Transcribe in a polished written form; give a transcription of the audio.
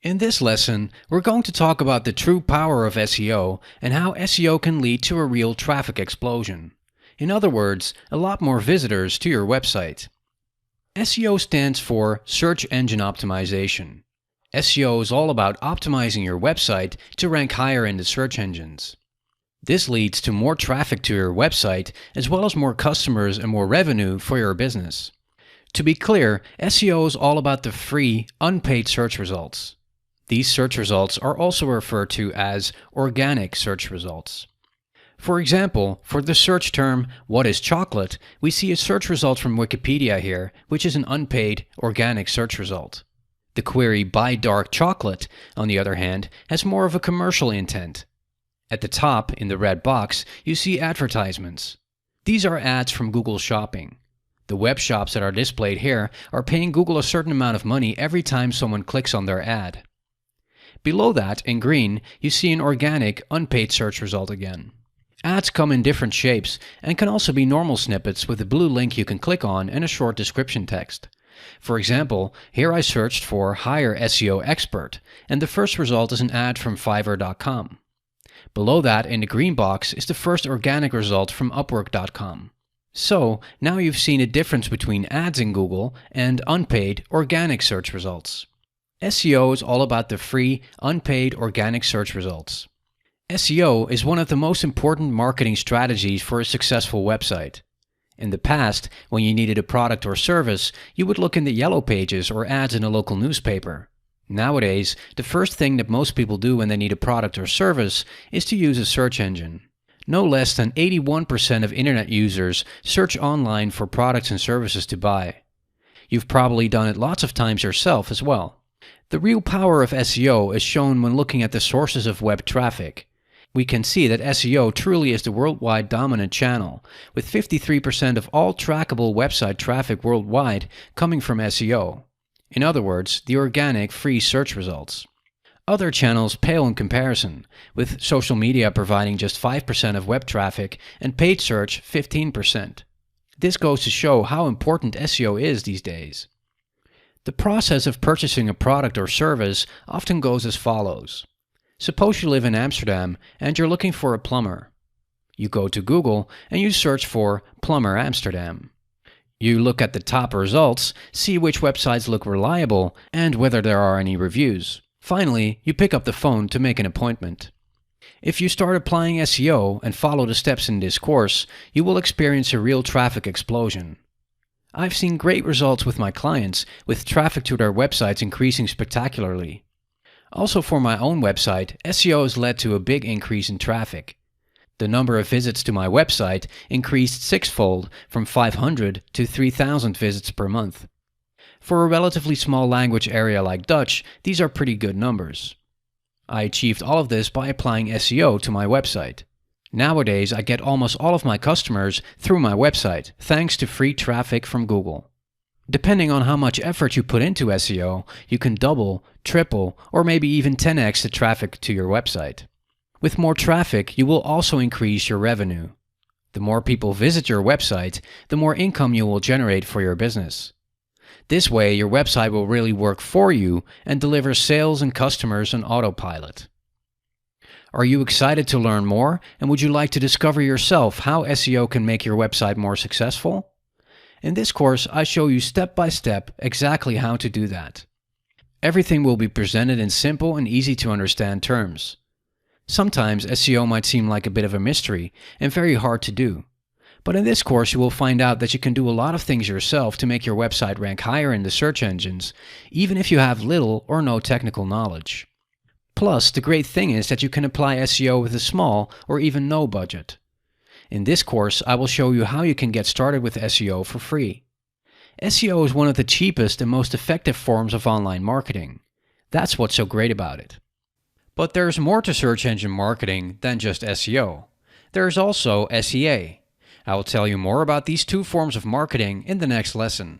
In this lesson, we're going to talk about the true power of SEO and how SEO can lead to a real traffic explosion. In other words, a lot more visitors to your website. SEO stands for Search Engine Optimization. SEO is all about optimizing your website to rank higher in the search engines. This leads to more traffic to your website as well as more customers and more revenue for your business. To be clear, SEO is all about the free, unpaid search results. These search results are also referred to as organic search results. For example, for the search term, "What is chocolate?" we see a search result from Wikipedia here, which is an unpaid, organic search result. The query "Buy dark chocolate," on the other hand, has more of a commercial intent. At the top, in the red box, you see advertisements. These are ads from Google Shopping. The web shops that are displayed here are paying Google a certain amount of money every time someone clicks on their ad. Below that, in green, you see an organic, unpaid search result again. Ads come in different shapes and can also be normal snippets with a blue link you can click on and a short description text. For example, here I searched for Hire SEO Expert, and the first result is an ad from Fiverr.com. Below that, in the green box, is the first organic result from Upwork.com. So, now you've seen a difference between ads in Google and unpaid, organic search results. SEO is all about the free, unpaid, organic search results. SEO is one of the most important marketing strategies for a successful website. In the past, when you needed a product or service, you would look in the yellow pages or ads in a local newspaper. Nowadays, the first thing that most people do when they need a product or service is to use a search engine. No less than 81% of internet users search online for products and services to buy. You've probably done it lots of times yourself as well. The real power of SEO is shown when looking at the sources of web traffic. We can see that SEO truly is the worldwide dominant channel, with 53% of all trackable website traffic worldwide coming from SEO. In other words, the organic free search results. Other channels pale in comparison, with social media providing just 5% of web traffic and paid search 15%. This goes to show how important SEO is these days. The process of purchasing a product or service often goes as follows. Suppose you live in Amsterdam and you're looking for a plumber. You go to Google and you search for plumber Amsterdam. You look at the top results, see which websites look reliable, and whether there are any reviews. Finally, you pick up the phone to make an appointment. If you start applying SEO and follow the steps in this course, you will experience a real traffic explosion. I've seen great results with my clients, with traffic to their websites increasing spectacularly. Also for my own website, SEO has led to a big increase in traffic. The number of visits to my website increased sixfold from 500 to 3,000 visits per month. For a relatively small language area like Dutch, these are pretty good numbers. I achieved all of this by applying SEO to my website. Nowadays, I get almost all of my customers through my website, thanks to free traffic from Google. Depending on how much effort you put into SEO, you can double, triple, or maybe even 10x the traffic to your website. With more traffic, you will also increase your revenue. The more people visit your website, the more income you will generate for your business. This way, your website will really work for you and deliver sales and customers on autopilot. Are you excited to learn more, and would you like to discover yourself how SEO can make your website more successful? In this course, I show you step by step exactly how to do that. Everything will be presented in simple and easy to understand terms. Sometimes SEO might seem like a bit of a mystery and very hard to do. But in this course, you will find out that you can do a lot of things yourself to make your website rank higher in the search engines, even if you have little or no technical knowledge. Plus, the great thing is that you can apply SEO with a small or even no budget. In this course, I will show you how you can get started with SEO for free. SEO is one of the cheapest and most effective forms of online marketing. That's what's so great about it. But there's more to search engine marketing than just SEO. There's also SEA. I will tell you more about these two forms of marketing in the next lesson.